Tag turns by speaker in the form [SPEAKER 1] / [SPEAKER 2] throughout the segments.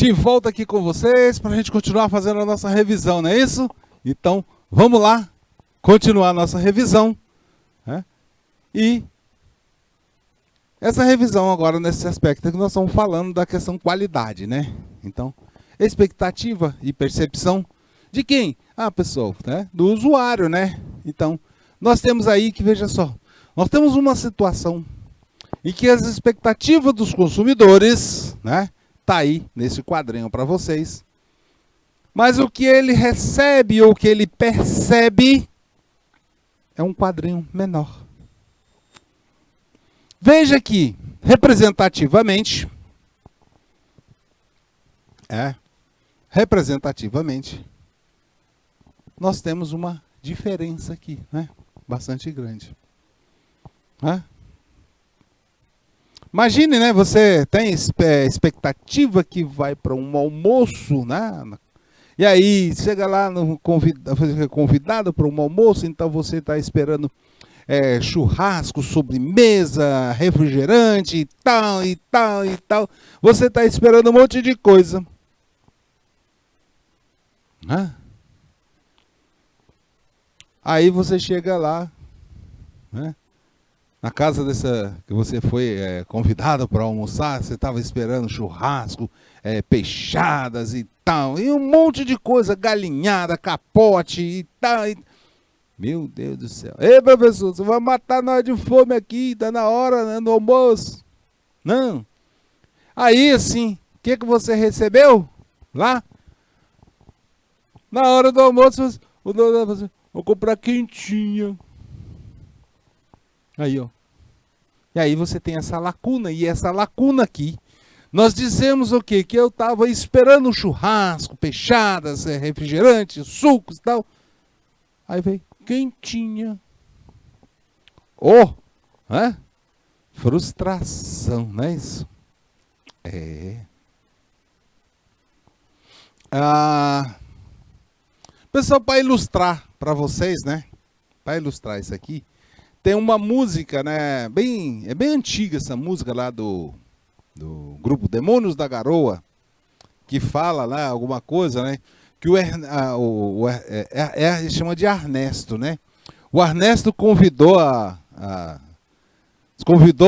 [SPEAKER 1] De volta aqui com vocês para a gente continuar fazendo a nossa revisão, não é isso? Então, vamos lá, continuar a nossa revisão. Né? E essa revisão agora nesse aspecto que nós estamos falando da questão qualidade, né? Então, expectativa e percepção de quem? Ah, pessoal, né? Do usuário, né? Então, nós temos aí que, veja só, nós temos uma situação em que as expectativas dos consumidores, né? Tá aí nesse quadrinho para vocês. Mas o que ele recebe ou o que ele percebe é um quadrinho menor. Veja que, representativamente, nós temos uma diferença aqui, né? Bastante grande. Imagine, né? Você tem expectativa que vai para um almoço, né? E aí chega lá, convidado para um almoço, então você está esperando churrasco, sobremesa, refrigerante e tal, e tal, e tal. Você está esperando um monte de coisa. Aí você chega lá, né? Na casa dessa que você foi convidado para almoçar, você estava esperando churrasco, peixadas e tal, e um monte de coisa, galinhada, capote e tal. Meu Deus do céu. Ei, professor, você vai matar nós de fome aqui, tá na hora, né, do almoço. Não. Aí, assim, o que você recebeu lá? Na hora do almoço, o dono vai dizer, vou comprar quentinha. Aí, ó. E aí você tem essa lacuna, e essa lacuna aqui, nós dizemos o quê? Que eu estava esperando um churrasco, peixadas, refrigerante, sucos e tal. Aí veio quentinha. Frustração, não é isso? Pessoal, para ilustrar para vocês, né? Para ilustrar isso aqui, tem uma música, né? É bem antiga essa música lá do grupo Demônios da Garoa, que fala lá alguma coisa, né? Que ele chama de Ernesto, né? O Ernesto convidou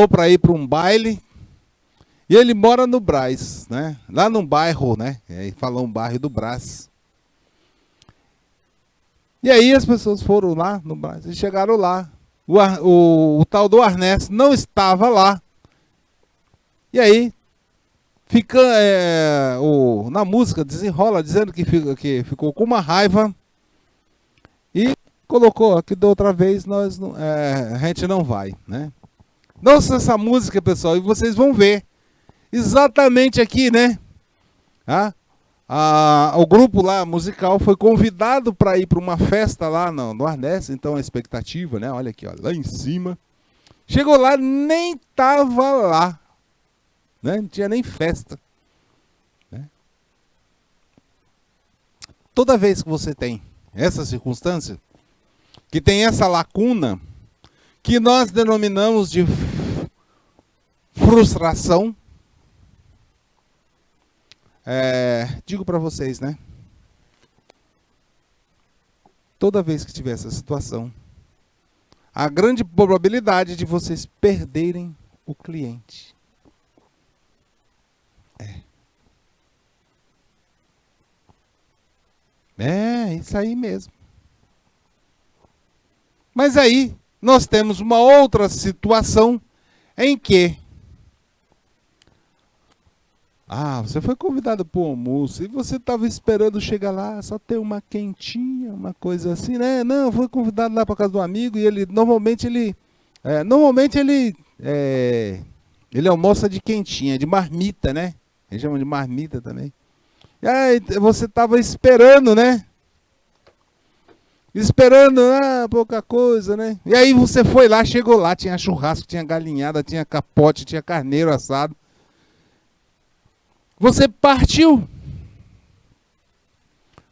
[SPEAKER 1] para ir para um baile, e ele mora no Brás, né? Lá num bairro, né? Ele falou um bairro do Brás. E aí as pessoas foram lá no Brás e chegaram lá. O tal do Ernesto não estava lá. E aí fica na música desenrola dizendo que ficou com uma raiva e colocou aqui da outra vez a gente não vai, né? Nossa, essa música, pessoal, e vocês vão ver exatamente aqui, né? O grupo lá musical foi convidado para ir para uma festa lá no Arnés, então a expectativa, né? Olha aqui, ó, lá em cima. Chegou lá, nem tava lá, né? Não tinha nem festa, né? Toda vez que você tem essa circunstância, que tem essa lacuna, que nós denominamos de frustração, digo para vocês, né? Toda vez que tiver essa situação, há grande probabilidade de vocês perderem o cliente. Isso aí mesmo. Mas aí, nós temos uma outra situação em que você foi convidado para o almoço e você estava esperando chegar lá, só ter uma quentinha, uma coisa assim, né? Não, foi convidado lá para casa do amigo e ele normalmente ele almoça de quentinha, de marmita, né? Eles chamam de marmita também. E aí você estava esperando, né? Esperando, pouca coisa, né? E aí você foi lá, chegou lá, tinha churrasco, tinha galinhada, tinha capote, tinha carneiro assado. Você partiu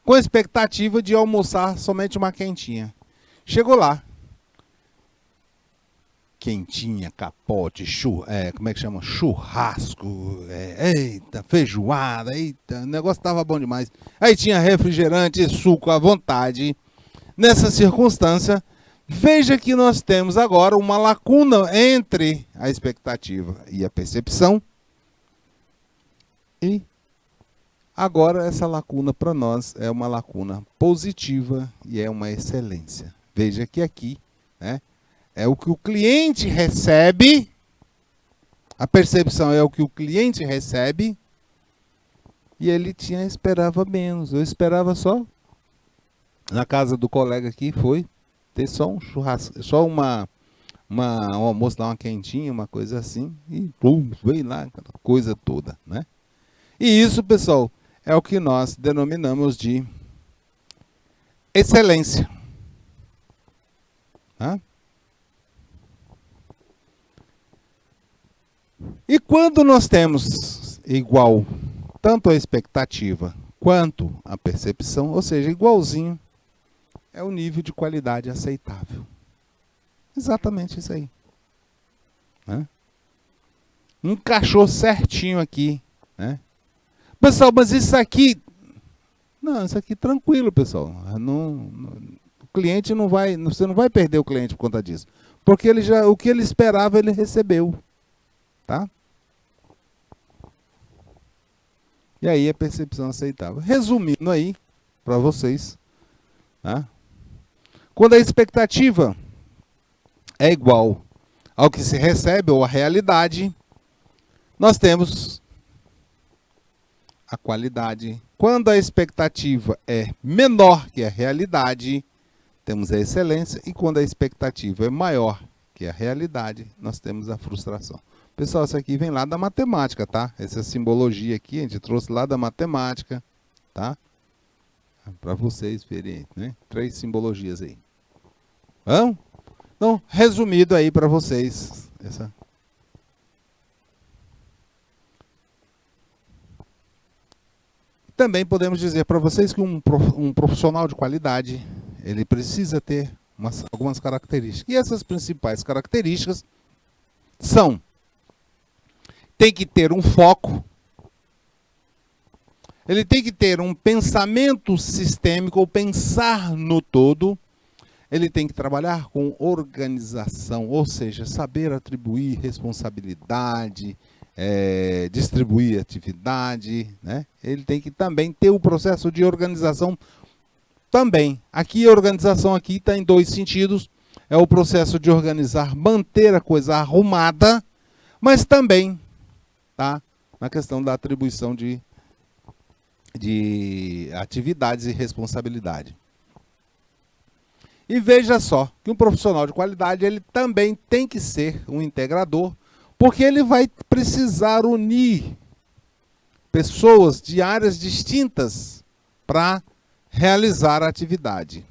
[SPEAKER 1] com a expectativa de almoçar somente uma quentinha. Chegou lá. quentinha, capote, como é que chama? Churrasco, eita, feijoada, eita, o negócio tava bom demais. Aí tinha refrigerante e suco à vontade. Nessa circunstância, veja que nós temos agora uma lacuna entre a expectativa e a percepção. E agora essa lacuna para nós é uma lacuna positiva e é uma excelência. Veja que aqui, né, é o que o cliente recebe, a percepção é o que o cliente recebe, e ele esperava menos. Eu esperava na casa do colega aqui, foi ter só um churrasco, só um almoço lá, uma quentinha, uma coisa assim, e veio lá, aquela coisa toda, né? E isso, pessoal, é o que nós denominamos de excelência. Tá? E quando nós temos igual tanto a expectativa quanto a percepção, ou seja, igualzinho, é o nível de qualidade aceitável. Exatamente isso aí. Né? Encaixou certinho aqui. Né? Pessoal, mas isso aqui... Não, isso aqui tranquilo, pessoal. O cliente não vai... Você não vai perder o cliente por conta disso. Porque o que ele esperava, ele recebeu. Tá? E aí a percepção aceitável. Resumindo aí, para vocês, tá? Quando a expectativa é igual ao que se recebe ou à realidade, nós temos a qualidade. Quando a expectativa é menor que a realidade, temos a excelência. E quando a expectativa é maior que a realidade, nós temos a frustração. Pessoal, isso aqui vem lá da matemática, tá? Essa simbologia aqui a gente trouxe lá da matemática, tá? Para vocês verem, né? 3 simbologias aí. Vamos? Então, resumido aí para vocês. Também podemos dizer para vocês que um profissional de qualidade, ele precisa ter algumas características. E essas principais características são: tem que ter um foco, ele tem que ter um pensamento sistêmico, ou pensar no todo, ele tem que trabalhar com organização, ou seja, saber atribuir responsabilidade, distribuir atividade, né? Ele tem que também ter o processo de organização também. Aqui a organização aqui está em 2 sentidos, é o processo de organizar, manter a coisa arrumada, mas também tá? Na questão da atribuição de atividades e responsabilidade. E veja só, que um profissional de qualidade, ele também tem que ser um integrador, porque ele vai precisar unir pessoas de áreas distintas para realizar a atividade.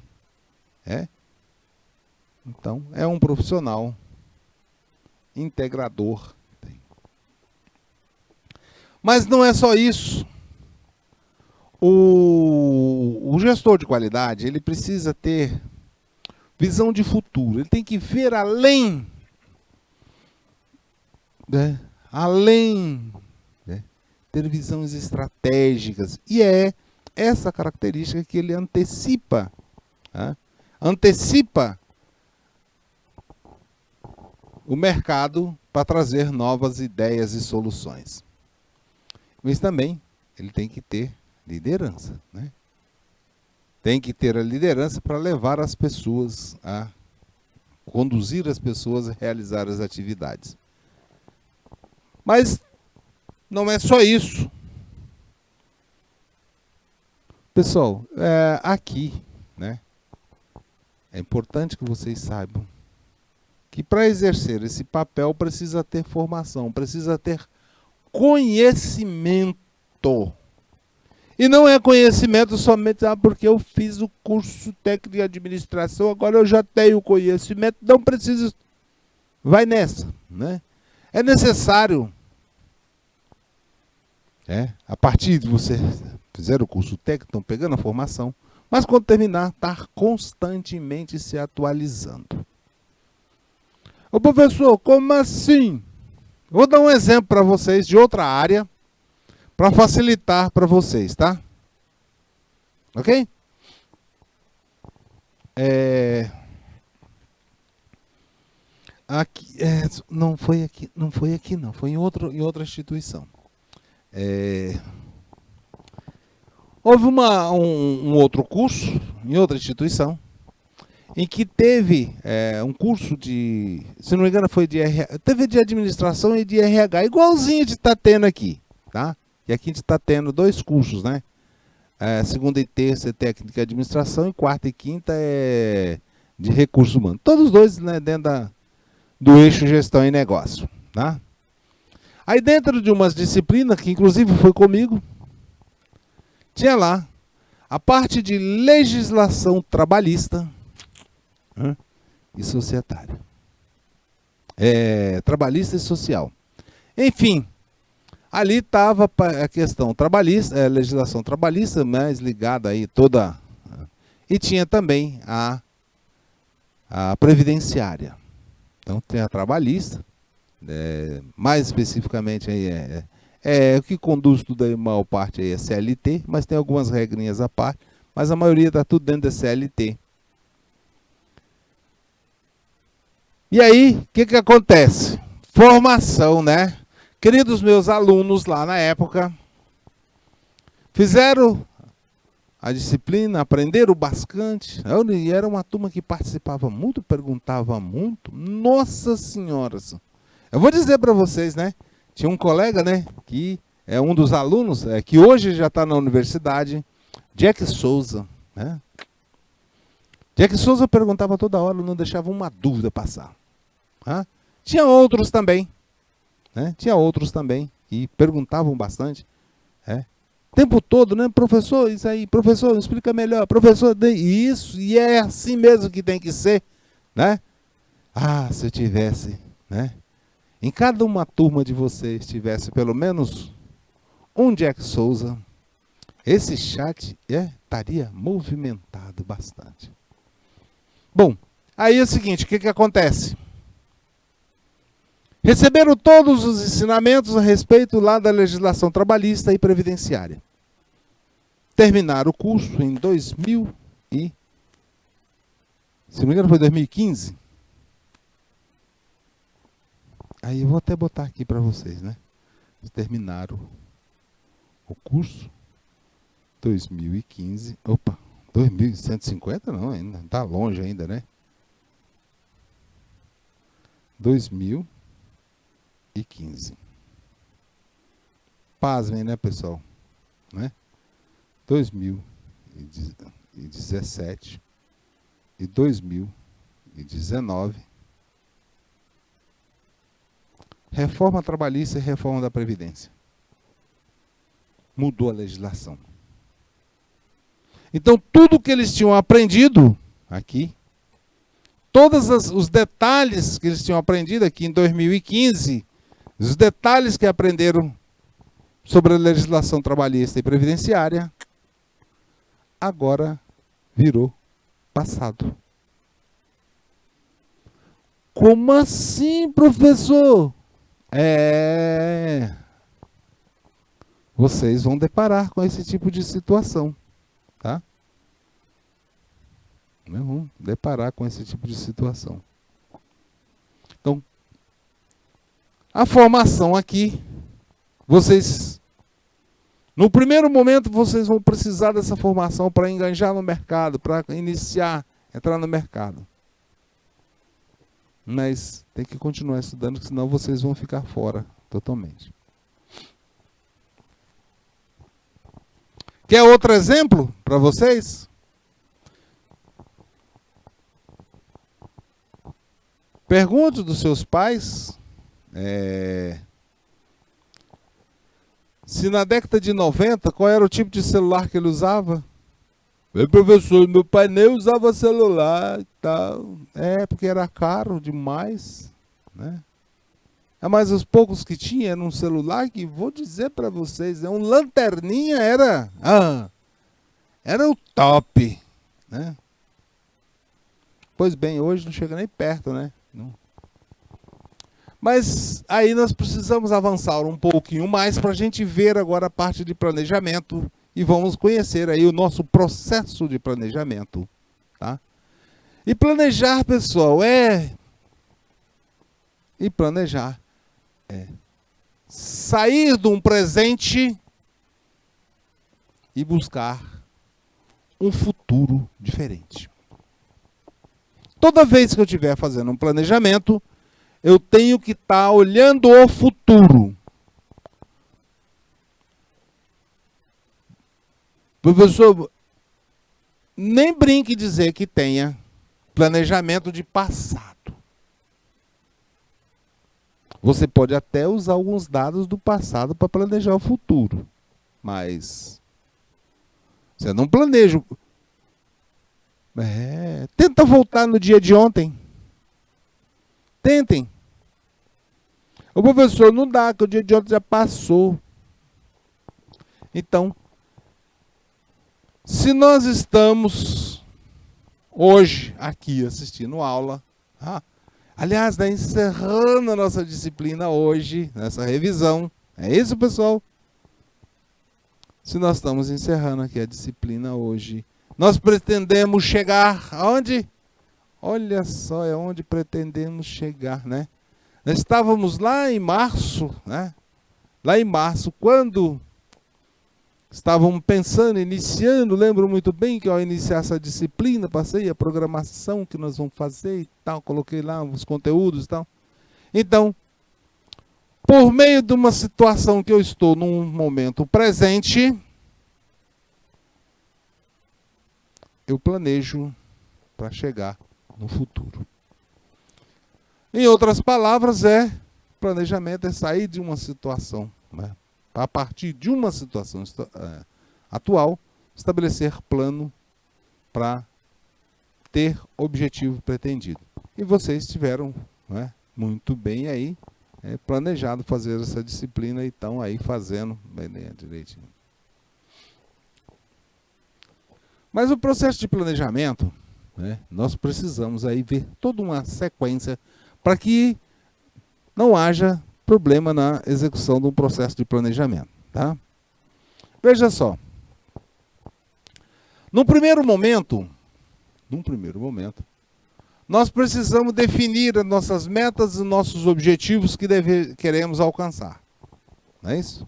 [SPEAKER 1] Então, é um profissional integrador. Mas não é só isso. O gestor de qualidade, ele precisa ter visão de futuro. Ele tem que ver além, né? Além, né? Ter visões estratégicas. E é essa característica que ele antecipa. Né? Antecipa o mercado para trazer novas ideias e soluções. Mas também ele tem que ter liderança, né? Tem que ter a liderança para levar as pessoas a conduzir as pessoas a realizar as atividades. Mas não é só isso. Pessoal, aqui, né, é importante que vocês saibam que para exercer esse papel precisa ter formação, precisa ter conhecimento. E não é conhecimento somente porque eu fiz o curso técnico de administração, agora eu já tenho conhecimento, não preciso. Vai nessa, né? É necessário, a partir de você fizer o curso técnico, estão pegando a formação, mas quando terminar, estar constantemente se atualizando. Ô professor, como assim? Vou dar um exemplo para vocês de outra área, para facilitar para vocês, tá? Ok? Aqui, não foi aqui, não, foi em outra instituição. Houve um outro curso em outra instituição em que teve um curso de, se não me engano, foi de RH, teve de administração e de RH, igualzinho de estar tendo aqui, tá? E aqui a gente está tendo 2 cursos, né? Segunda e terça é técnica de administração e quarta e quinta é de recursos humanos. Todos os 2, né, dentro do eixo gestão e negócio, tá? Aí dentro de umas disciplinas, que inclusive foi comigo, tinha lá a parte de legislação trabalhista e societária. Trabalhista e social. Enfim, ali estava a questão trabalhista, legislação trabalhista, mais ligada aí toda. E tinha também a previdenciária. Então tem a trabalhista, mais especificamente aí o que conduz tudo aí, a maior parte aí é CLT, mas tem algumas regrinhas à parte, mas a maioria está tudo dentro da CLT. E aí, o que acontece? Formação, né? Queridos meus alunos lá na época, fizeram a disciplina, aprenderam bastante. E era uma turma que participava muito, perguntava muito. Nossa Senhora! Eu vou dizer para vocês, né? Tinha um colega, né? Que é um dos alunos, que hoje já está na universidade, Jack Souza, né? Jack Souza perguntava toda hora, não deixava uma dúvida passar. Tinha outros também, né? Tinha outros também que perguntavam bastante. O tempo todo, né? Professor, isso aí, professor, explica melhor, professor, isso, e é assim mesmo que tem que ser, né? Se eu tivesse, né? Em cada uma turma de vocês tivesse pelo menos um Jack Souza, esse chat estaria movimentado bastante. Bom, aí é o seguinte, o que acontece? Receberam todos os ensinamentos a respeito lá da legislação trabalhista e previdenciária. Terminaram o curso em 2000 e, se não me engano, foi 2015. Aí eu vou até botar aqui para vocês, né? Terminaram o curso 2015. Opa, 2150 não, ainda está longe ainda, né? 2015. Pasmem, né, pessoal? Né? 2017 e 2019. Reforma trabalhista e reforma da Previdência. Mudou a legislação. Então, tudo que eles tinham aprendido aqui, todos os detalhes que eles tinham aprendido aqui em 2015, os detalhes que aprenderam sobre a legislação trabalhista e previdenciária, agora virou passado. Como assim, professor? Vocês vão deparar com esse tipo de situação, tá? Vão deparar com esse tipo de situação. Então, a formação aqui, vocês, no primeiro momento, vocês vão precisar dessa formação para enganjar no mercado, para entrar no mercado. Mas tem que continuar estudando, senão vocês vão ficar fora totalmente. Quer outro exemplo para vocês? Pergunte dos seus pais se na década de 90, qual era o tipo de celular que ele usava. Professor, meu pai nem usava celular e tal. Porque era caro demais, né? Mas os poucos que tinha era um celular que, vou dizer para vocês, um lanterninha era o top, né? Pois bem, hoje não chega nem perto, né? Não. Mas aí nós precisamos avançar um pouquinho mais para a gente ver agora a parte de planejamento e vamos conhecer aí o nosso processo de planejamento, tá? E planejar, pessoal, é sair de um presente e buscar um futuro diferente. Toda vez que eu estiver fazendo um planejamento, eu tenho que estar olhando o futuro. Professor, nem brinque dizer que tenha planejamento de passado. Você pode até usar alguns dados do passado para planejar o futuro, mas você não planeja. Tenta voltar no dia de ontem. Tentem. O professor, não dá, que o dia de ontem já passou. Então, se nós estamos hoje aqui assistindo aula, aliás, está encerrando a nossa disciplina hoje, nessa revisão. É isso, pessoal? Se nós estamos encerrando aqui a disciplina hoje, nós pretendemos chegar aonde? Olha só, é onde pretendemos chegar, né? Nós estávamos lá em março, né? Lá em março, quando estávamos pensando, iniciando, lembro muito bem que ao iniciar essa disciplina, passei a programação que nós vamos fazer e tal, coloquei lá os conteúdos e tal. Então, por meio de uma situação que eu estou num momento presente, eu planejo para chegar no futuro. Em outras palavras, planejamento é sair de uma situação, né? A partir de uma situação atual, estabelecer plano para ter objetivo pretendido. E vocês tiveram, né, muito bem aí, planejado fazer essa disciplina e estão aí fazendo bem direitinho. Mas o processo de planejamento, né, nós precisamos aí ver toda uma sequência para que não haja problema na execução de um processo de planejamento, tá? Veja só. Num primeiro momento, nós precisamos definir as nossas metas e nossos objetivos que queremos alcançar. Não é isso?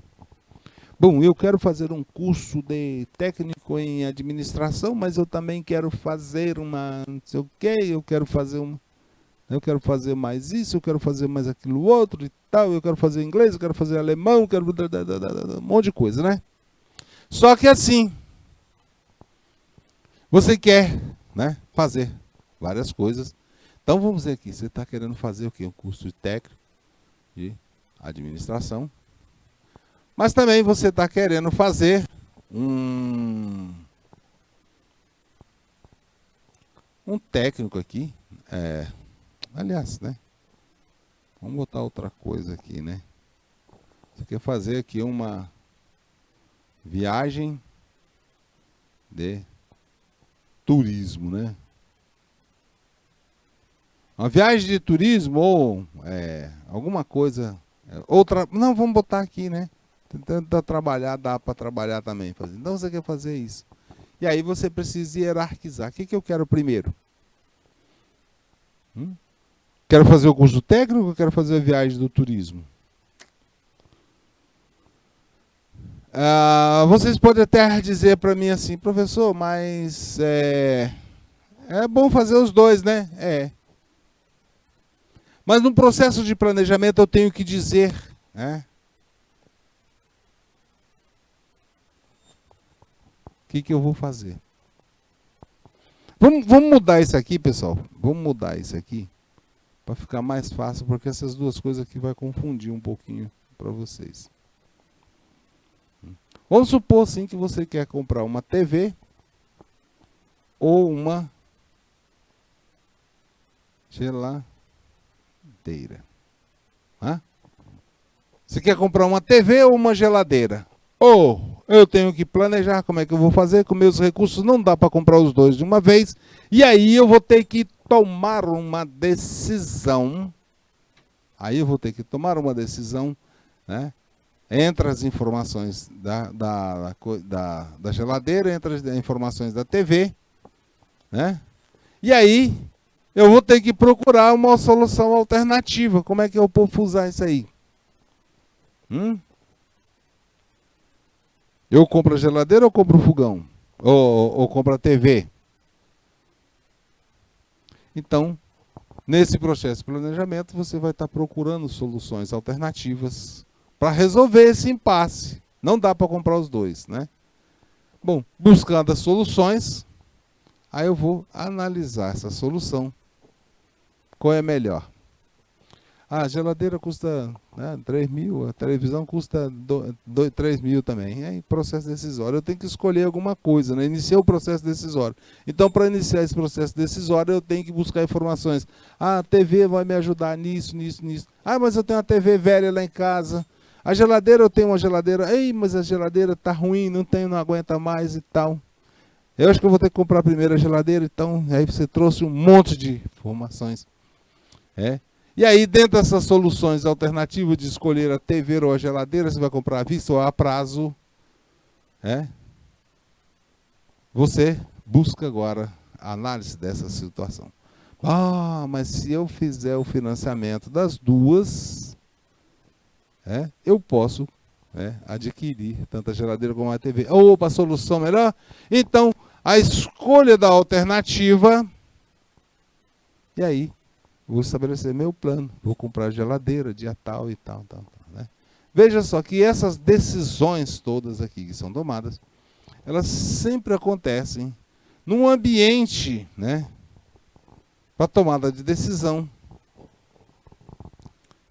[SPEAKER 1] Bom, eu quero fazer um curso de técnico em administração, mas eu também quero fazer uma, não sei o quê, eu quero fazer mais isso, eu quero fazer mais aquilo outro e tal, eu quero fazer inglês, eu quero fazer alemão, eu quero um monte de coisa, né? Só que assim, você quer, né, fazer várias coisas. Então vamos ver aqui, você está querendo fazer o quê? Um curso de técnico de administração, mas também você está querendo fazer um técnico aqui, aliás, né? Vamos botar outra coisa aqui, né? Você quer fazer aqui uma viagem de turismo, né? Uma viagem de turismo ou alguma coisa, outra. Não, vamos botar aqui, né? Tentando trabalhar, dá para trabalhar também. Então você quer fazer isso. E aí você precisa hierarquizar. O que eu quero primeiro? Quero fazer o curso técnico ou quero fazer a viagem do turismo? Vocês podem até dizer para mim assim, professor, mas é bom fazer os dois, né? Mas no processo de planejamento eu tenho que dizer, né? O que eu vou fazer? Vamos mudar isso aqui, pessoal. Vamos mudar isso aqui para ficar mais fácil, porque essas duas coisas aqui vai confundir um pouquinho para vocês. Vamos supor, sim, que você quer comprar uma TV ou uma geladeira. Você quer comprar uma TV ou uma geladeira? Ou eu tenho que planejar como é que eu vou fazer, com meus recursos não dá para comprar os dois de uma vez, e aí eu vou ter que tomar uma decisão Aí eu vou ter que tomar uma decisão, né? Entre as informações da geladeira, entre as informações da TV, né? E aí eu vou ter que procurar uma solução alternativa. Como é que eu posso usar isso aí? Eu compro a geladeira ou compro o fogão? Ou compro a TV? Então, nesse processo de planejamento, você vai estar procurando soluções alternativas para resolver esse impasse. Não dá para comprar os dois, né? Bom, buscando as soluções, aí eu vou analisar essa solução. Qual é melhor? A geladeira custa, né, 3 mil, a televisão custa 3 mil também. É processo decisório. Eu tenho que escolher alguma coisa, né? Iniciar o processo decisório. Então, para iniciar esse processo decisório, eu tenho que buscar informações. Ah, a TV vai me ajudar nisso, nisso, nisso. Ah, mas eu tenho uma TV velha lá em casa. A geladeira, eu tenho uma geladeira. Ei, mas a geladeira está ruim, não aguenta mais e tal. Eu acho que eu vou ter que comprar primeiro a geladeira. Então, aí você trouxe um monte de informações. E aí, dentro dessas soluções alternativas de escolher a TV ou a geladeira, você vai comprar à vista ou a prazo, você busca agora a análise dessa situação. Ah, mas se eu fizer o financiamento das duas, eu posso adquirir tanto a geladeira como a TV. Opa, solução melhor? Então, a escolha da alternativa, e aí, vou estabelecer meu plano, vou comprar geladeira, dia tal e tal, né? Veja só que essas decisões todas aqui que são tomadas, elas sempre acontecem num ambiente, né, para tomada de decisão,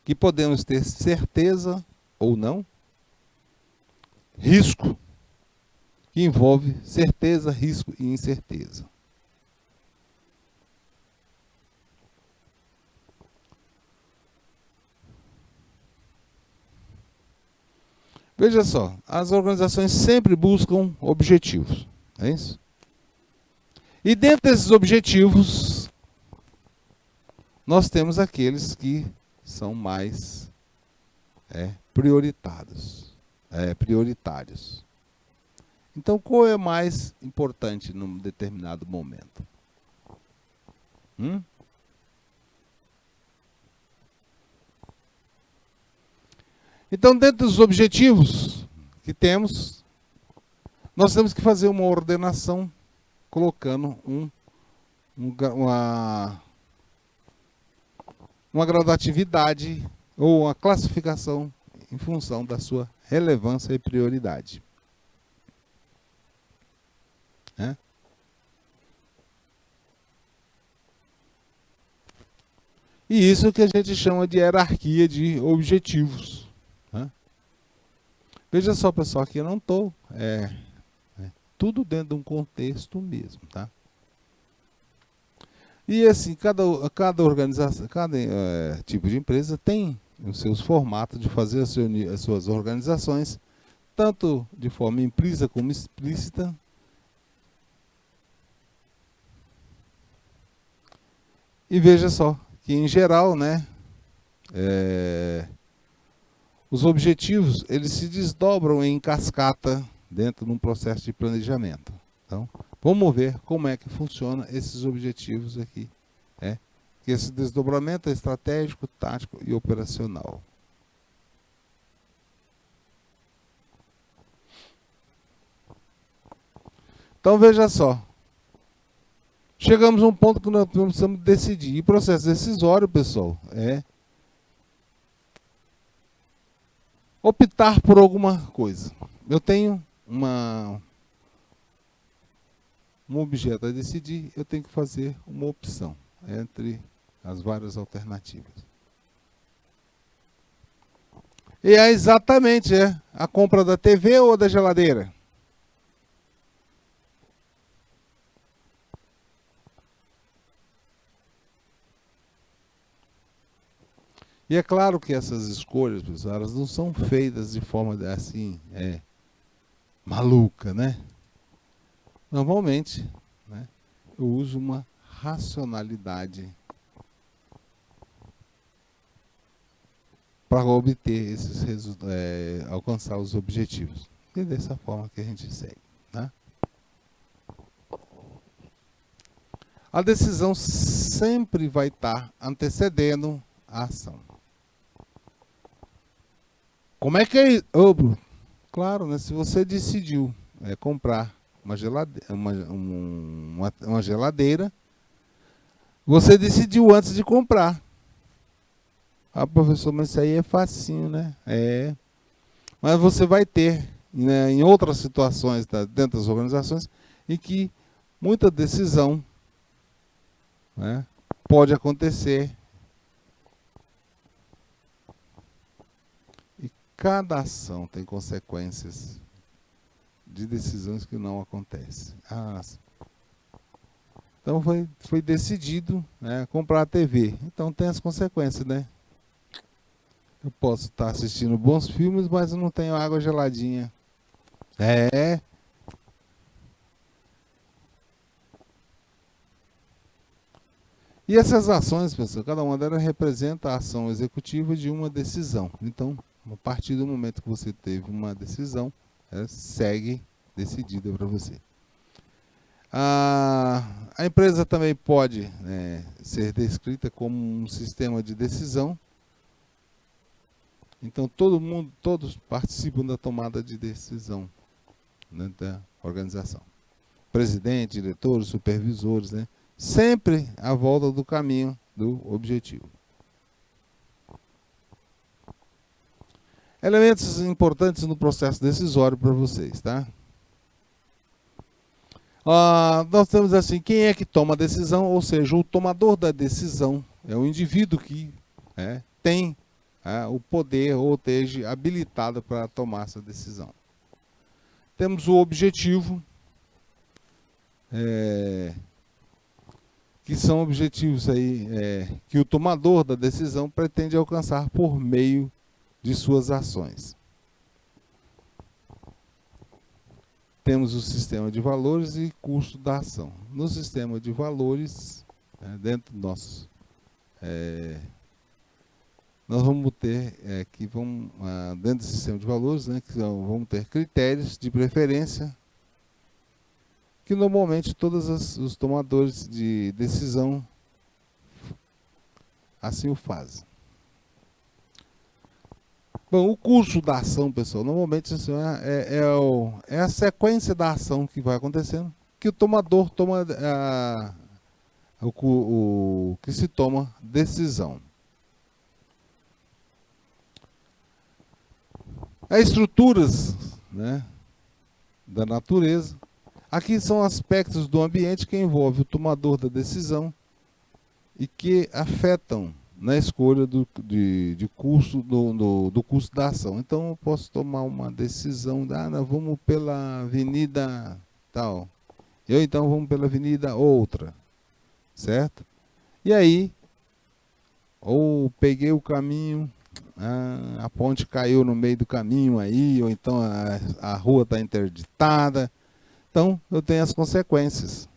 [SPEAKER 1] que podemos ter certeza ou não, risco, que envolve certeza, risco e incerteza. Veja só, as organizações sempre buscam objetivos, é isso? E dentro desses objetivos, nós temos aqueles que são mais prioritários. Então, qual é mais importante num determinado momento? Então, dentro dos objetivos que temos, nós temos que fazer uma ordenação, colocando uma gradatividade ou uma classificação em função da sua relevância e prioridade. E isso que a gente chama de hierarquia de objetivos. Veja só, pessoal, aqui eu não estou... tudo dentro de um contexto mesmo, tá? E assim, cada organização, cada tipo de empresa tem os seus formatos de fazer as suas organizações, tanto de forma implícita como explícita. E veja só, que em geral, né, os objetivos, eles se desdobram em cascata dentro de um processo de planejamento. Então, vamos ver como é que funciona esses objetivos aqui. Que esse desdobramento é estratégico, tático e operacional. Então, veja só. Chegamos a um ponto que nós precisamos decidir. E processo decisório, pessoal, optar por alguma coisa. Eu tenho um objeto a decidir, eu tenho que fazer uma opção entre as várias alternativas. E é exatamente a compra da TV ou da geladeira? E é claro que essas escolhas, pessoal, elas não são feitas de forma assim, maluca, né? Normalmente, né, eu uso uma racionalidade para obter alcançar os objetivos. E dessa forma que a gente segue, né? A decisão sempre vai estar antecedendo a ação. Como é que é isso? Claro, né? Se você decidiu comprar uma geladeira, você decidiu antes de comprar. Ah, professor, mas isso aí é facinho, né? Mas você vai ter, né, em outras situações dentro das organizações em que muita decisão, né, pode acontecer. E cada ação tem consequências de decisões que não acontecem. Então foi decidido, né, comprar a TV. Então tem as consequências, né? Eu posso estar assistindo bons filmes, mas eu não tenho água geladinha. E essas ações, pessoal, cada uma delas representa a ação executiva de uma decisão. Então, a partir do momento que você teve uma decisão, ela segue decidida para você. A empresa também pode, né, ser descrita como um sistema de decisão. Então todos participam da tomada de decisão, né, da organização. Presidente, diretores, supervisores, né, sempre à volta do caminho do objetivo. Elementos importantes no processo decisório para vocês, tá? Nós temos assim, quem é que toma a decisão, ou seja, o tomador da decisão é o indivíduo que tem o poder ou esteja habilitado para tomar essa decisão. Temos o objetivo, que são objetivos aí, que o tomador da decisão pretende alcançar por meio de suas ações. Temos o sistema de valores e custo da ação. No sistema de valores, dentro do nosso... nós vamos ter dentro do sistema de valores, né, que vamos ter critérios de preferência que normalmente todos os tomadores de decisão assim o fazem. Bom, o curso da ação, pessoal, normalmente assim, é a sequência da ação que vai acontecendo, que o tomador toma que se toma decisão. As estruturas, né, da natureza. Aqui são aspectos do ambiente que envolvem o tomador da decisão e que afetam na escolha do curso, do curso da ação. Então, eu posso tomar uma decisão, nós vamos pela avenida tal, então vamos pela avenida outra, certo? E aí, ou peguei o caminho, a ponte caiu no meio do caminho aí, ou então a rua está interditada. Então, eu tenho as consequências.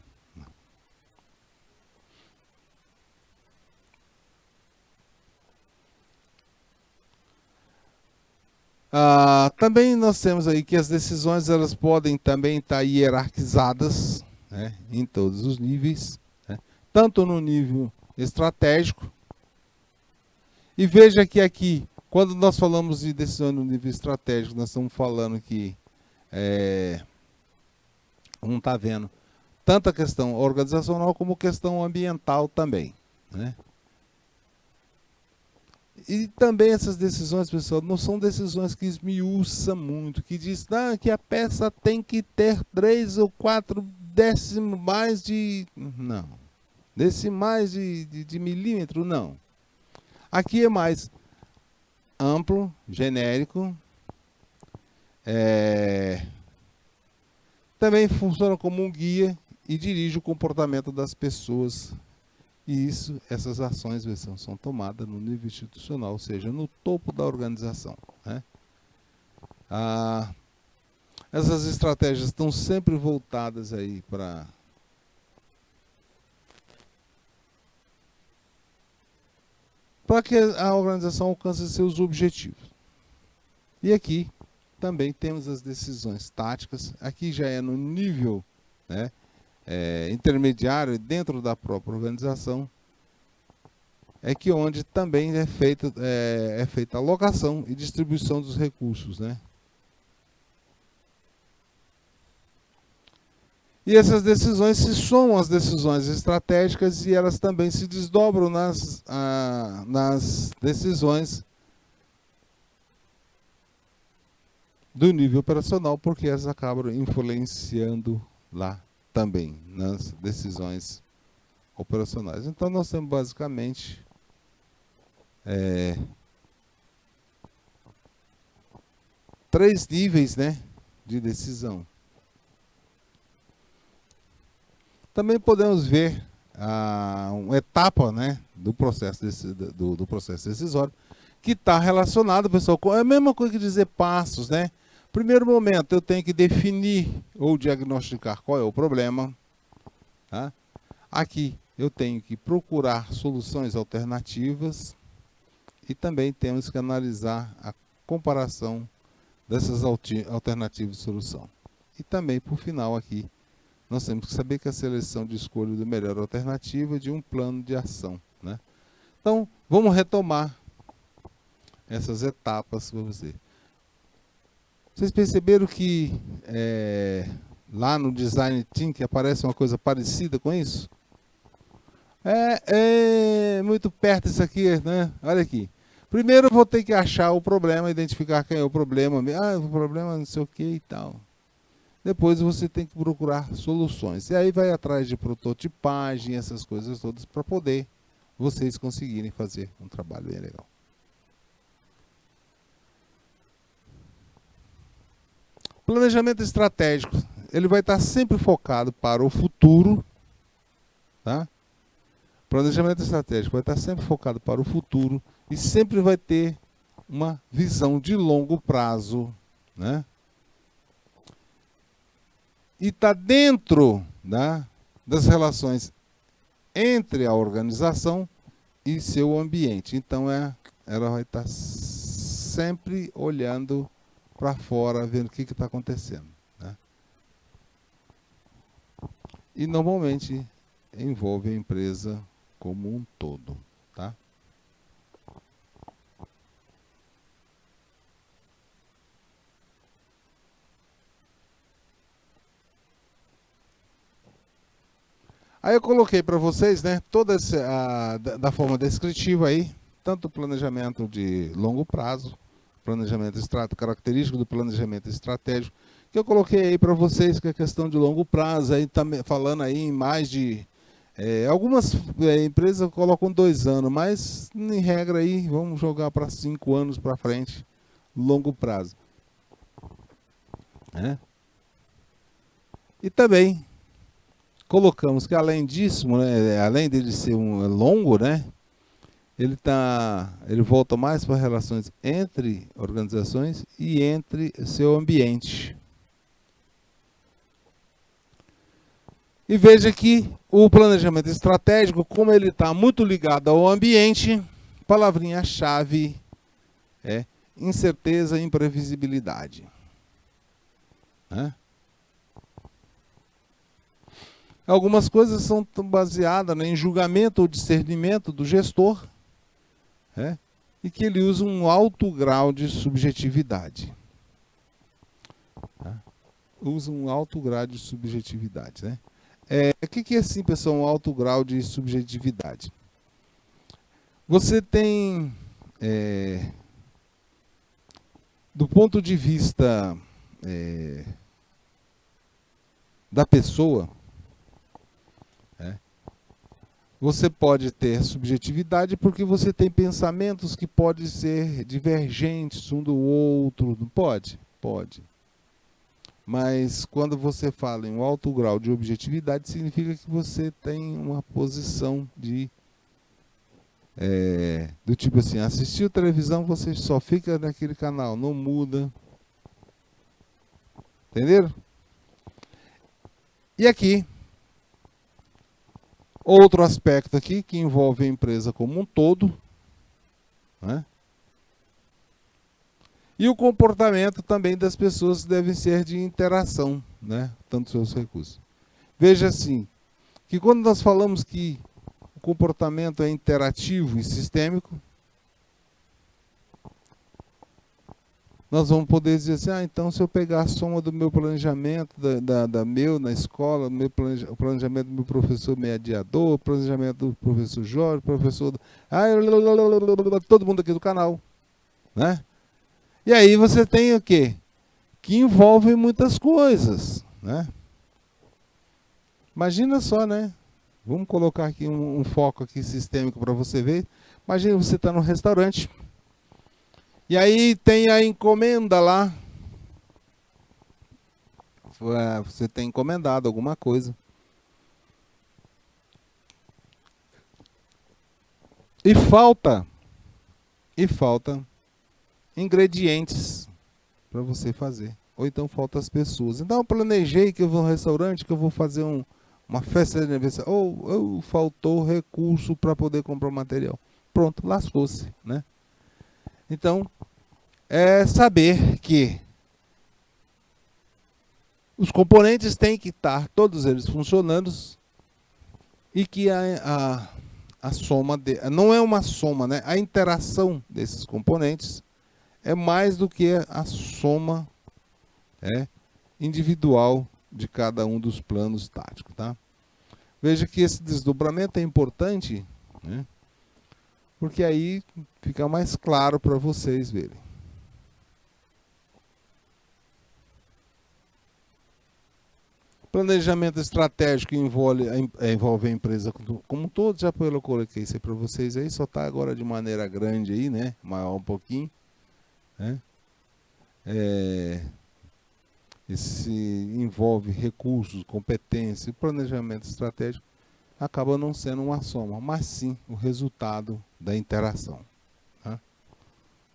[SPEAKER 1] Também nós temos aí que as decisões elas podem também estar hierarquizadas, né, em todos os níveis, né, tanto no nível estratégico. E veja que aqui, quando nós falamos de decisão no nível estratégico, nós estamos falando que não está vendo tanto a questão organizacional como questão ambiental também, né? E também essas decisões, pessoal, não são decisões que esmiuçam muito, que diz que a peça tem que ter 3 ou 4 décimos mais de... Não. Decimais de milímetro, não. Aqui é mais amplo, genérico. Também funciona como um guia e dirige o comportamento das pessoas. E essas ações são tomadas no nível institucional, ou seja, no topo da organização, né? Essas estratégias estão sempre voltadas aí para para que a organização alcance seus objetivos. E aqui também temos as decisões táticas. Aqui já é no nível, né, intermediário dentro da própria organização, é que onde também é feita a alocação e distribuição dos recursos, né? E essas decisões se somam às decisões estratégicas e elas também se desdobram nas decisões do nível operacional, porque elas acabam influenciando lá também, nas decisões operacionais. Então nós temos basicamente 3 níveis, né, de decisão. Também podemos ver uma etapa, né, do processo decisório, que está relacionado, pessoal, com a mesma coisa que dizer passos, né? Primeiro momento, eu tenho que definir ou diagnosticar qual é o problema. Tá? Aqui, eu tenho que procurar soluções alternativas e também temos que analisar a comparação dessas alternativas de solução. E também, por final, aqui, nós temos que saber que a seleção de escolha da melhor alternativa de um plano de ação. Né? Então, vamos retomar essas etapas para você. Vocês perceberam que lá no Design Thinking aparece uma coisa parecida com isso? É muito perto isso aqui, né? Olha aqui. Primeiro eu vou ter que achar o problema, identificar quem é o problema. O problema não sei o que e tal. Depois você tem que procurar soluções. E aí vai atrás de prototipagem, essas coisas todas, para poder vocês conseguirem fazer um trabalho bem legal. Planejamento estratégico, ele vai estar sempre focado para o futuro, tá? Planejamento estratégico vai estar sempre focado para o futuro e sempre vai ter uma visão de longo prazo, né? E está dentro, né, das relações entre a organização e seu ambiente. Então, ela vai estar sempre olhando para fora, vendo o que está acontecendo. Né? E normalmente envolve a empresa como um todo. Tá? Aí eu coloquei para vocês, né, toda da forma descritiva aí, tanto o planejamento de longo prazo, planejamento característico do planejamento estratégico, que eu coloquei aí para vocês, que é questão de longo prazo, aí também falando aí em mais de... algumas empresas colocam 2 anos, mas em regra aí, vamos jogar para 5 anos para frente, longo prazo. E também colocamos que além disso, né, além dele ser longo, né, ele volta mais para relações entre organizações e entre seu ambiente. E veja que o planejamento estratégico, como ele está muito ligado ao ambiente, palavrinha-chave é incerteza e imprevisibilidade. Algumas coisas são baseadas, né, em julgamento ou discernimento do gestor, e que ele usa um alto grau de subjetividade. Usa um alto grau de subjetividade. Né? O que é assim, pessoal, um alto grau de subjetividade? Você tem, do ponto de vista da pessoa, você pode ter subjetividade porque você tem pensamentos que podem ser divergentes um do outro. Não pode? Pode. Mas quando você fala em um alto grau de objetividade, significa que você tem uma posição do tipo assim, assistiu televisão, você só fica naquele canal, não muda. Entenderam? E aqui, outro aspecto aqui que envolve a empresa como um todo, né? E o comportamento também das pessoas deve ser de interação, né? Tanto seus recursos. Veja assim, que quando nós falamos que o comportamento é interativo e sistêmico, nós vamos poder dizer assim, então se eu pegar a soma do meu planejamento, meu na escola, o planejamento do meu professor mediador, o planejamento do professor Jorge, todo mundo aqui do canal, né? E aí você tem o quê? Que envolve muitas coisas, né? Imagina só, né? Vamos colocar aqui um foco aqui sistêmico para você ver. Imagina você está num restaurante. E aí tem a encomenda lá. Você tem encomendado alguma coisa. E falta ingredientes para você fazer. Ou então faltam as pessoas. Então eu planejei que eu vou no restaurante, que eu vou fazer uma festa de aniversário. Ou faltou recurso para poder comprar o material. Pronto, lascou-se, né? Então, é saber que os componentes têm que estar, todos eles funcionando, e que a soma, não é uma soma, né? A interação desses componentes é mais do que a soma individual de cada um dos planos táticos, tá? Veja que esse desdobramento é importante, né? Porque aí fica mais claro para vocês verem. Planejamento estratégico envolve a empresa como um todo, já eu coloquei isso aí para vocês aí, só está agora de maneira grande aí, né? Maior um pouquinho, né? Esse envolve recursos, competência, e planejamento estratégico acaba não sendo uma soma, mas sim o resultado da interação. Tá?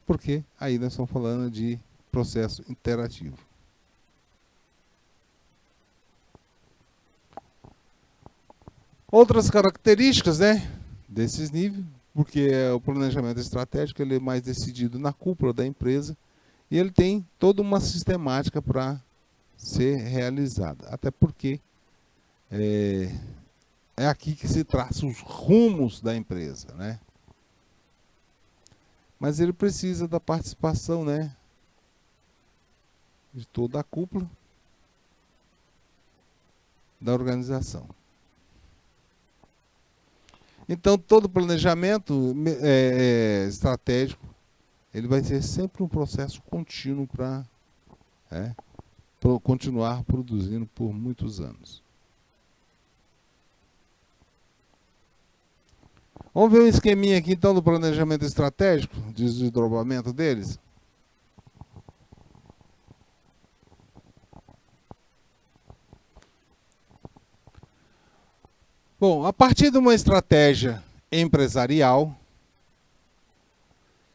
[SPEAKER 1] Porque aí nós estamos falando de processo interativo. Outras características, né, desses níveis, porque o planejamento estratégico ele é mais decidido na cúpula da empresa e ele tem toda uma sistemática para ser realizada. Até porque é aqui que se traça os rumos da empresa, né? Mas ele precisa da participação, né, de toda a cúpula da organização. Então, todo planejamento estratégico, ele vai ser sempre um processo contínuo para continuar produzindo por muitos anos. Vamos ver um esqueminha aqui, então, do planejamento estratégico, de desdobramento deles. Bom, a partir de uma estratégia empresarial,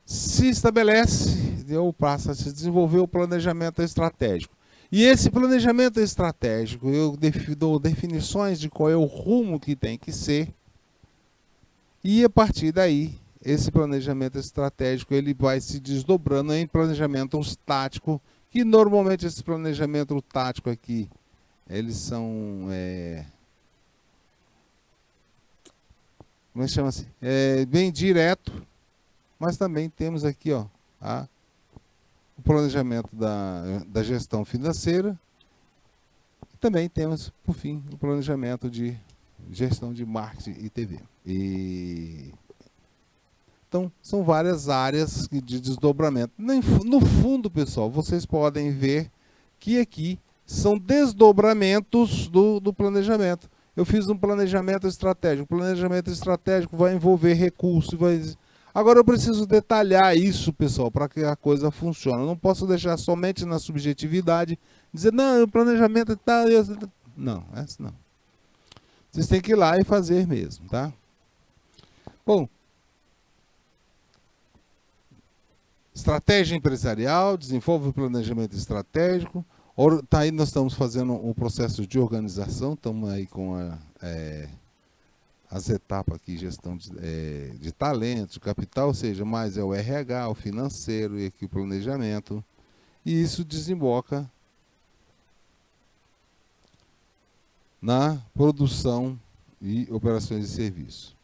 [SPEAKER 1] se estabelece ou passa a se desenvolver o planejamento estratégico. E esse planejamento estratégico, eu dou definições de qual é o rumo que tem que ser, e a partir daí, esse planejamento estratégico ele vai se desdobrando em planejamentos táticos, que normalmente esse planejamento tático aqui, eles são... como chama-se? Bem direto, mas também temos aqui o planejamento da gestão financeira, e também temos, por fim, o planejamento de gestão de marketing e TV. Então, são várias áreas de desdobramento. No fundo, pessoal, vocês podem ver que aqui são desdobramentos do planejamento. Eu fiz um planejamento estratégico. O planejamento estratégico vai envolver recursos. Agora eu preciso detalhar isso, pessoal, para que a coisa funcione. Eu não posso deixar somente na subjetividade, dizer, não, o planejamento é tal. Não, essa não. Vocês têm que ir lá e fazer mesmo, tá? Bom, estratégia empresarial, desenvolve o planejamento estratégico. Tá aí, nós estamos fazendo um processo de organização, estamos aí com as etapas aqui, gestão de talento, de capital, ou seja, mais é o RH, o financeiro e aqui o planejamento. E isso desemboca na produção e operações de serviço.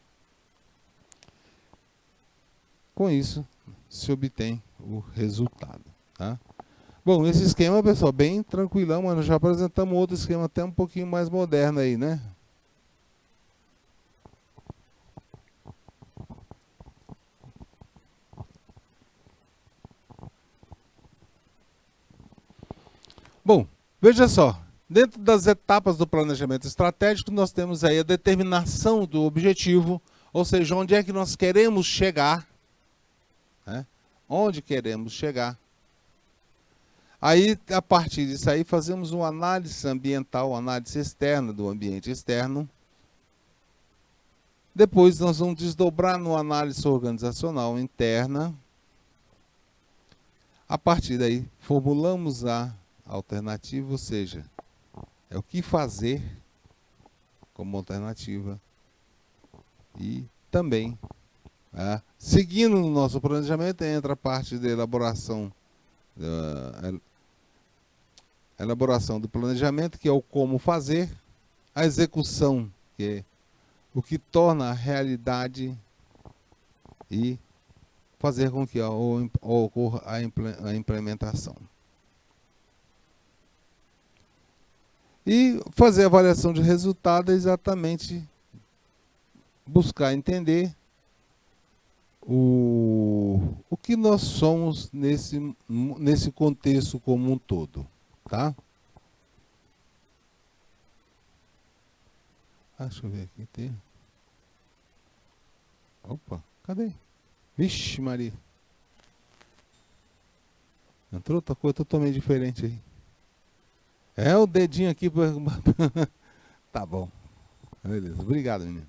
[SPEAKER 1] Com isso, se obtém o resultado. Tá? Bom, esse esquema, pessoal, bem tranquilão, mas nós já apresentamos outro esquema até um pouquinho mais moderno aí, né? Bom, veja só, dentro das etapas do planejamento estratégico, nós temos aí a determinação do objetivo, ou seja, onde é que nós queremos chegar, né? Onde queremos chegar. Aí, a partir disso aí, fazemos uma análise ambiental, uma análise externa do ambiente externo. Depois nós vamos desdobrar no análise organizacional interna. A partir daí, formulamos a alternativa, ou seja, é o que fazer como alternativa. E também, seguindo no nosso planejamento, entra a parte da elaboração do planejamento, que é o como fazer, a execução, que é o que torna a realidade, e fazer com que ocorra a implementação. E fazer a avaliação de resultado é exatamente buscar entender o que nós somos nesse contexto como um todo. Tá? Deixa eu ver aqui. Tem. Opa, cadê? Vixe, Maria. Entrou outra coisa totalmente diferente aí. É o dedinho aqui. Tá bom. Beleza, obrigado, menino.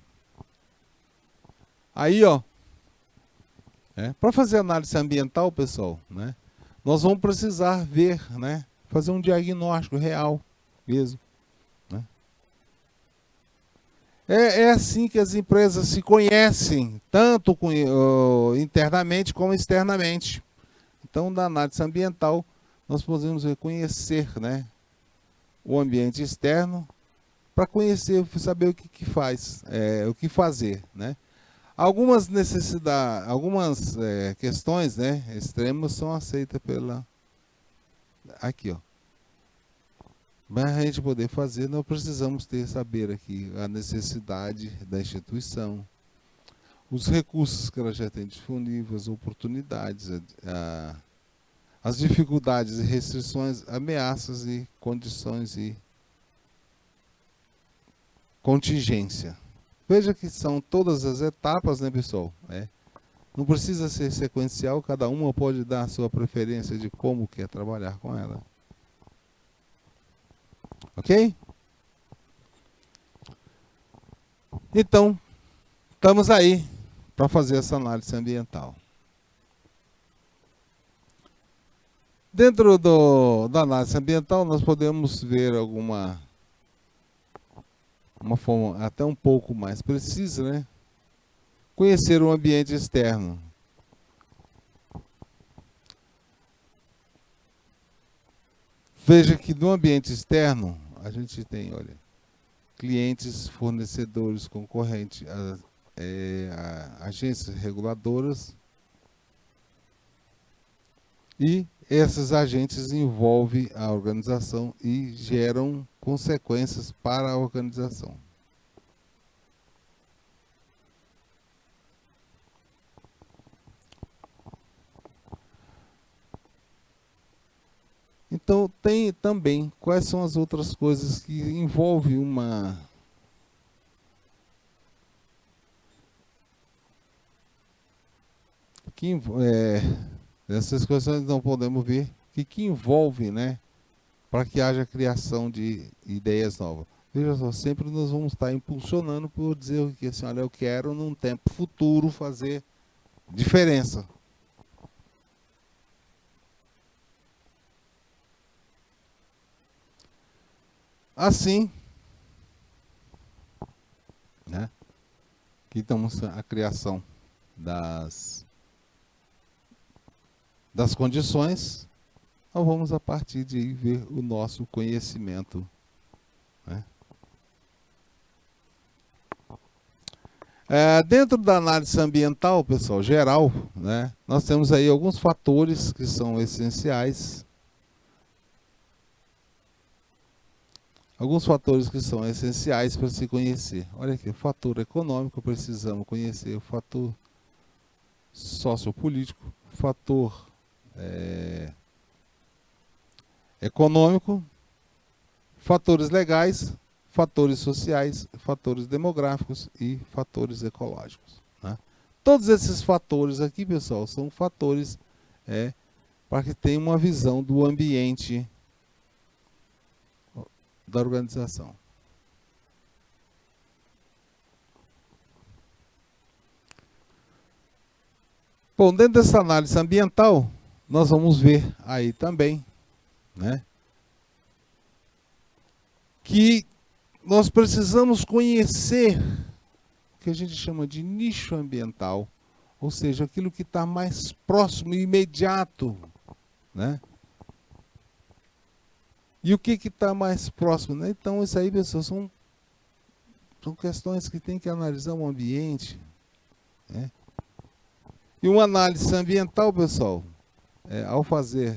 [SPEAKER 1] Aí, ó. Para fazer análise ambiental, pessoal, né, nós vamos precisar ver, né, fazer um diagnóstico real mesmo. Né? É assim que as empresas se conhecem, tanto internamente como externamente. Então, na análise ambiental, nós podemos reconhecer, né, o ambiente externo, para conhecer, saber o que faz, o que fazer, né? Algumas necessidades, algumas questões, né, extremas são aceitas pela... Aqui, ó. Mas a gente poder fazer, nós precisamos saber aqui a necessidade da instituição, os recursos que ela já tem disponíveis, as oportunidades, as dificuldades e restrições, ameaças e condições e contingência. Veja que são todas as etapas, né, pessoal? Não precisa ser sequencial, cada uma pode dar a sua preferência de como quer trabalhar com ela. Ok? Então, estamos aí para fazer essa análise ambiental. Dentro da análise ambiental, nós podemos ver uma forma até um pouco mais precisa, né? Conhecer o ambiente externo. Veja que no ambiente externo, a gente tem, olha, clientes, fornecedores, concorrentes, agências reguladoras, e essas agências envolvem a organização e geram consequências para a organização. Então, tem também quais são as outras coisas que envolvem uma... essas coisas não podemos ver que envolve, né, para que haja criação de ideias novas. Veja só, sempre nós vamos estar impulsionando por dizer que assim, olha, eu quero num tempo futuro fazer diferença. Assim, né, Aqui temos a criação das condições. Então vamos a partir de aí ver o nosso conhecimento, né? Dentro da análise ambiental, pessoal, geral, né, nós temos aí alguns fatores que são essenciais. Alguns fatores que são essenciais para se conhecer. Olha aqui, o fator econômico, precisamos conhecer o fator sociopolítico, fator econômico, fatores legais, fatores sociais, fatores demográficos e fatores ecológicos, né? Todos esses fatores aqui, pessoal, são fatores para que tenha uma visão do ambiente da organização. Bom, dentro dessa análise ambiental, nós vamos ver aí também, né, que nós precisamos conhecer o que a gente chama de nicho ambiental, ou seja, aquilo que está mais próximo e imediato, né? E o que está mais próximo, né? Então, isso aí, pessoal, são questões que tem que analisar o ambiente, né? E uma análise ambiental, pessoal, ao fazer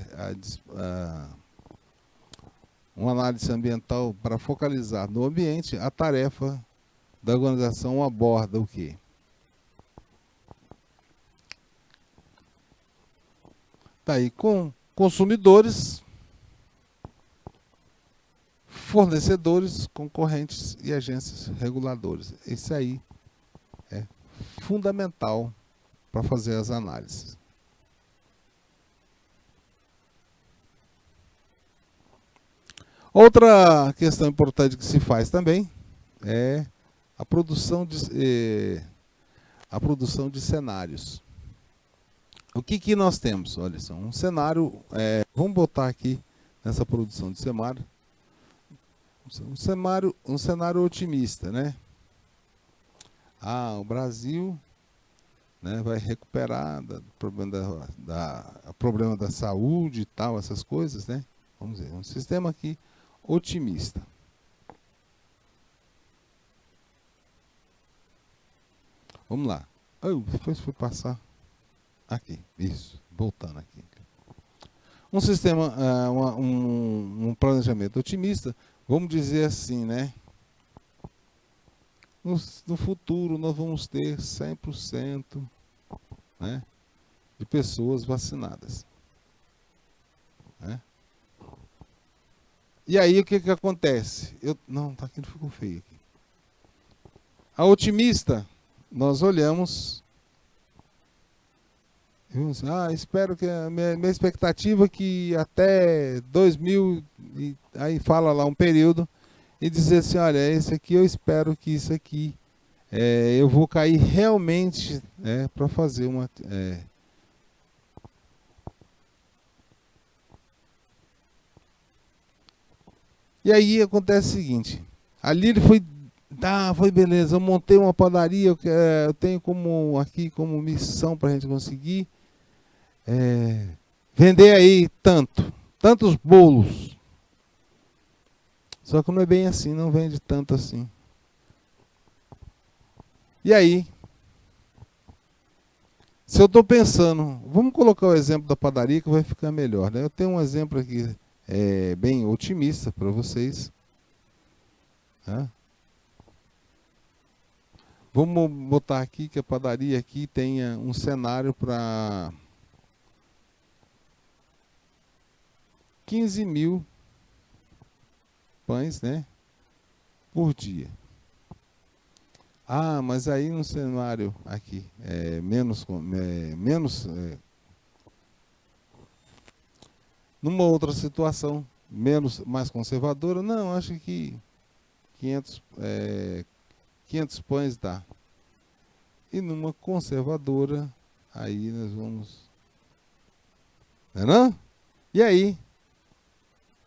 [SPEAKER 1] uma análise ambiental para focalizar no ambiente, a tarefa da organização aborda o quê? Está aí com consumidores, fornecedores, concorrentes e agências reguladoras. Isso aí é fundamental para fazer as análises. Outra questão importante que se faz também é a produção de cenários. O que nós temos? Olha só, um cenário, vamos botar aqui nessa produção de cenário, um cenário otimista, né? O Brasil, né, vai recuperar problema da saúde e tal, essas coisas, né? Vamos ver, um sistema aqui otimista. Vamos lá. Depois fui passar aqui, isso, voltando aqui. Um sistema, um planejamento otimista, vamos dizer assim, né? No futuro nós vamos ter 100%, né, de pessoas vacinadas, né? E aí o que acontece? Não, tá aqui, não ficou feio aqui. A otimista, nós olhamos, espero que a minha expectativa é que até 2000, aí fala lá um período, e dizer assim, olha, esse aqui eu espero que isso aqui, eu vou cair realmente, para fazer uma... E aí acontece o seguinte, ali ele foi beleza, eu montei uma padaria, eu tenho aqui como missão para a gente conseguir vender aí tantos bolos. Só que não é bem assim, não vende tanto assim. E aí, se eu estou pensando, vamos colocar o exemplo da padaria que vai ficar melhor, né? Eu tenho um exemplo aqui bem otimista para vocês, né? Vamos botar aqui que a padaria aqui tenha um cenário para 15 mil pães, né, por dia. Mas aí no cenário aqui, numa outra situação, mais conservadora, não, acho que 500 pães dá. E numa conservadora, aí nós vamos... Não? E aí,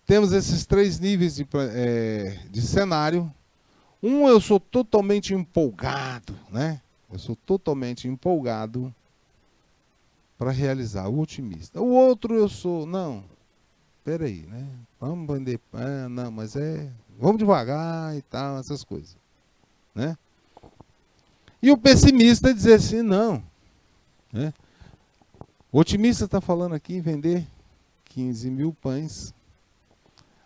[SPEAKER 1] temos esses 3 níveis de cenário. Eu sou totalmente empolgado, né? Eu sou totalmente empolgado para realizar, o otimista. O outro eu sou, não, peraí, né? Vamos vender, não, mas vamos devagar e tal, essas coisas, né? E o pessimista dizer assim, não, né? O otimista está falando aqui em vender 15 mil pães.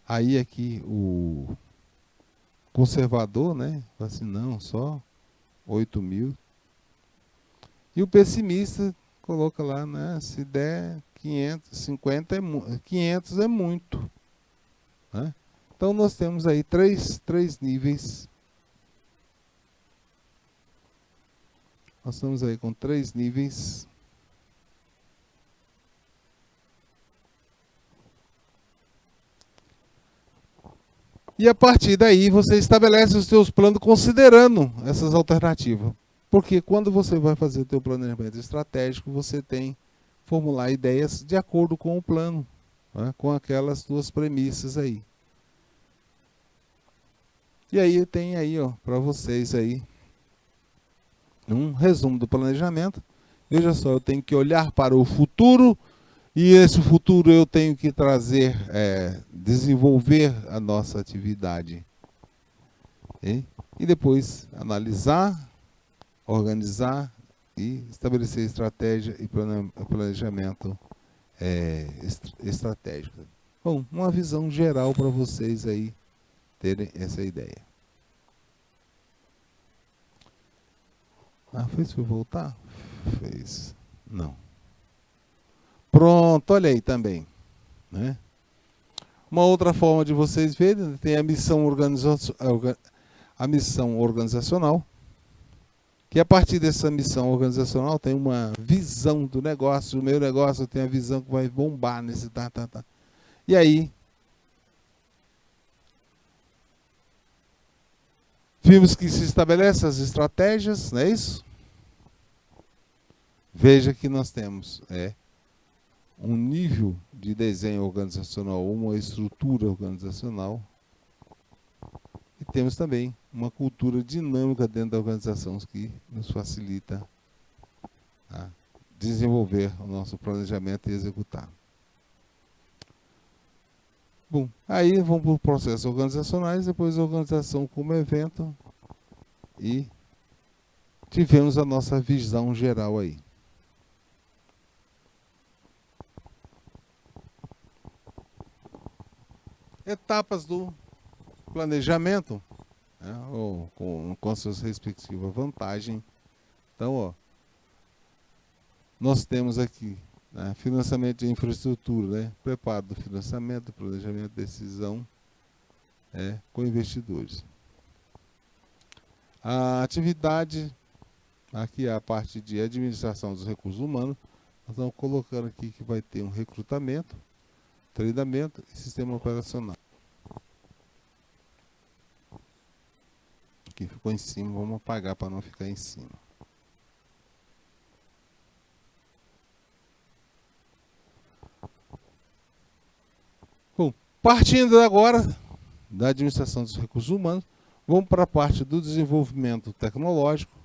[SPEAKER 1] Aí aqui o conservador, né? Fala assim, não, só 8 mil. E o pessimista coloca lá, né? Se der 550 500 é muito, né? Então nós temos aí três níveis. Nós estamos aí com 3 níveis. E a partir daí você estabelece os seus planos considerando essas alternativas. Porque quando você vai fazer o seu planejamento estratégico, você tem que formular ideias de acordo com o plano, né? Com aquelas suas premissas aí. E aí tem aí, ó, para vocês aí um resumo do planejamento. Veja só, eu tenho que olhar para o futuro e esse futuro eu tenho que trazer, desenvolver a nossa atividade. E depois analisar, organizar e estabelecer estratégia e planejamento estratégico. Bom, uma visão geral para vocês aí terem essa ideia. Fez para voltar? Fez. Não. Pronto, olha aí também, né? Uma outra forma de vocês verem, tem a missão organizacional, que a partir dessa missão organizacional tem uma visão do negócio. O meu negócio tem a visão que vai bombar nesse tá. E aí, vimos que se estabelecem as estratégias, não é isso? Veja que nós temos um nível de desenho organizacional, uma estrutura organizacional, e temos também uma cultura dinâmica dentro da organização que nos facilita a desenvolver o nosso planejamento e executar. Bom, aí vamos para os processos organizacionais, depois a organização como evento, e tivemos a nossa visão geral aí. Etapas do planejamento, né, ou com suas respectivas vantagens. Então, ó, nós temos aqui, né, financiamento de infraestrutura, né, preparo do financiamento, planejamento, decisão com investidores. A atividade, aqui é a parte de administração dos recursos humanos. Nós estamos colocando aqui que vai ter um recrutamento, treinamento e sistema operacional. Aqui ficou em cima, vamos apagar para não ficar em cima. Bom, partindo agora da administração dos recursos humanos, vamos para a parte do desenvolvimento tecnológico.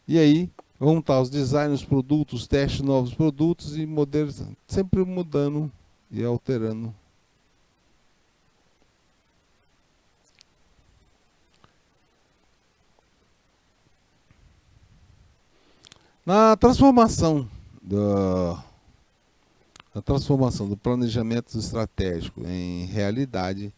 [SPEAKER 1] E aí, vamos estar os designs, os produtos, testes de novos produtos e modelos, sempre mudando e alterando. Na transformação do planejamento estratégico em realidade,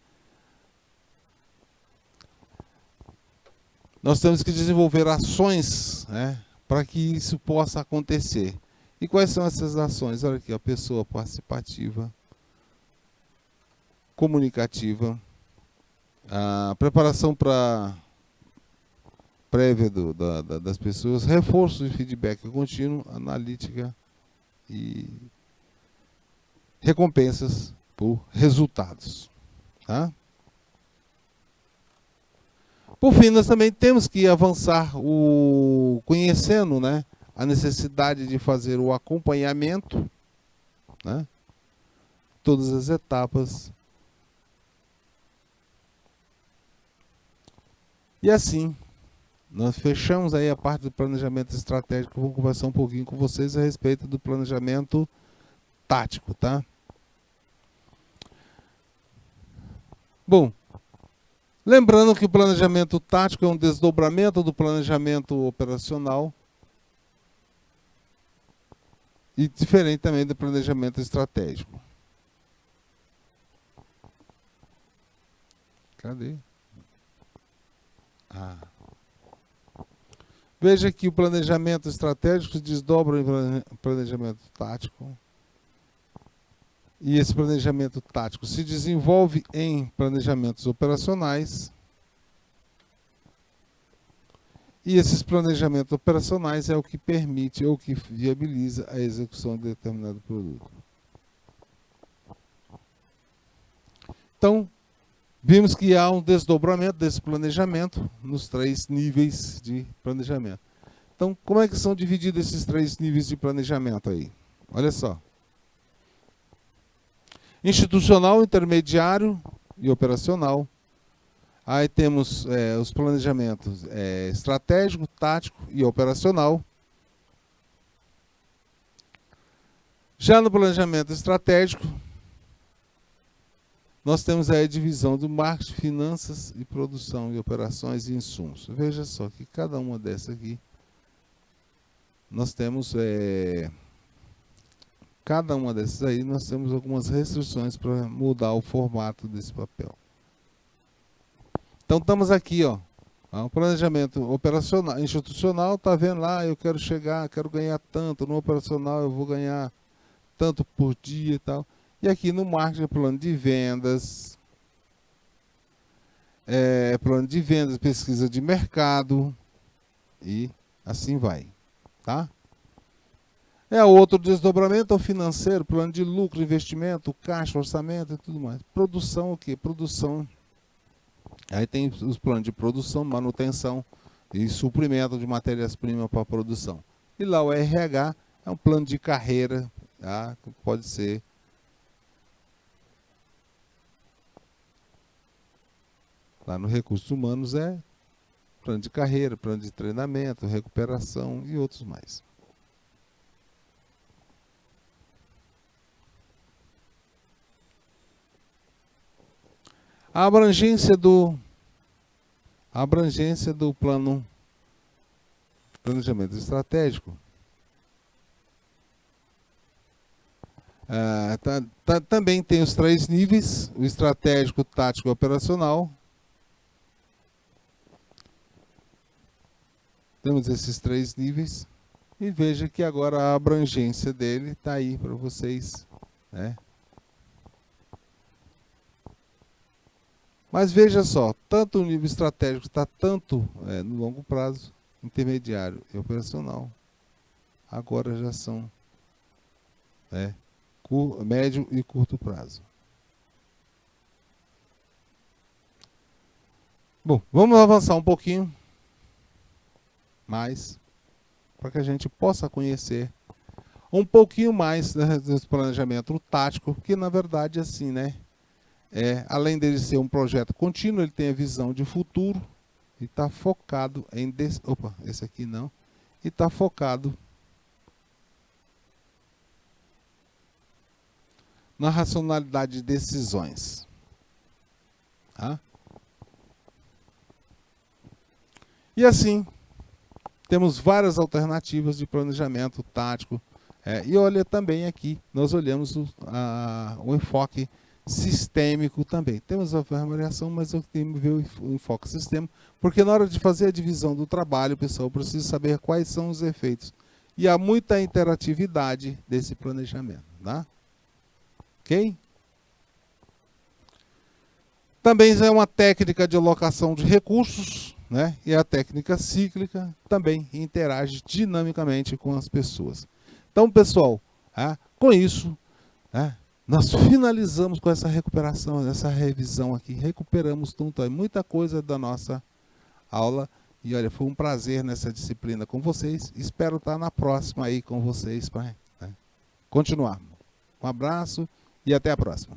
[SPEAKER 1] nós temos que desenvolver ações, né, para que isso possa acontecer. E quais são essas ações? Olha aqui, a pessoa participativa, comunicativa, a preparação para prévia das pessoas, reforço de feedback contínuo, analítica e recompensas por resultados. Tá? Por fim, nós também temos que avançar conhecendo, né, a necessidade de fazer o acompanhamento, né, todas as etapas E assim, nós fechamos aí a parte do planejamento estratégico. Vou conversar um pouquinho com vocês a respeito do planejamento tático, tá? Bom, lembrando que o planejamento tático é um desdobramento do planejamento operacional e diferente também do planejamento estratégico. Cadê? Veja que o planejamento estratégico se desdobra em planejamento tático. E esse planejamento tático se desenvolve em planejamentos operacionais. E esses planejamentos operacionais é o que permite ou que viabiliza a execução de determinado produto. Então, vimos que há um desdobramento desse planejamento nos 3 níveis de planejamento. Então, como é que são divididos esses 3 níveis de planejamento aí? Olha só. Institucional, intermediário e operacional. Aí temos os planejamentos estratégico, tático e operacional. Já no planejamento estratégico, nós temos aí a divisão do marketing, finanças e produção e operações e insumos. Veja só que cada uma dessas aqui, nós temos... cada uma dessas aí, nós temos algumas restrições para mudar o formato desse papel. Então, estamos aqui, ó. Um planejamento operacional, institucional, tá vendo lá, eu quero chegar, quero ganhar tanto. No operacional, eu vou ganhar tanto por dia e tal. E aqui no marketing, plano de vendas, pesquisa de mercado e assim vai, tá? Outro desdobramento é o financeiro, plano de lucro, investimento, caixa, orçamento e tudo mais. Produção, o quê? Produção. Aí tem os planos de produção, manutenção e suprimento de matérias-primas para a produção. E lá o RH é um plano de carreira, tá? Que pode ser lá no Recursos Humanos é plano de carreira, plano de treinamento, recuperação e outros mais. A abrangência do planejamento estratégico também tem os 3 níveis, o estratégico, tático e operacional. Temos esses 3 níveis e veja que agora a abrangência dele está aí para vocês, né? Mas veja só, tanto o nível estratégico está tanto no longo prazo, intermediário e operacional, agora já são médio e curto prazo. Bom, vamos avançar um pouquinho mais para que a gente possa conhecer um pouquinho mais desse planejamento tático, que na verdade assim, né? Além dele ser um projeto contínuo, ele tem a visão de futuro e está focado em... esse aqui não. E está focado na racionalidade de decisões. Tá? E assim, temos várias alternativas de planejamento tático. E olha também aqui, nós olhamos o enfoque sistêmico também. Temos a variação, mas eu tenho que ver o enfoque sistêmico, porque na hora de fazer a divisão do trabalho, pessoal, precisa saber quais são os efeitos. E há muita interatividade desse planejamento, tá? Ok? Também é uma técnica de alocação de recursos, né? E a técnica cíclica também interage dinamicamente com as pessoas. Então, pessoal, com isso, nós finalizamos com essa recuperação, essa revisão aqui. Recuperamos muita coisa da nossa aula. E olha, foi um prazer nessa disciplina com vocês. Espero estar na próxima aí com vocês para continuar. Um abraço e até a próxima.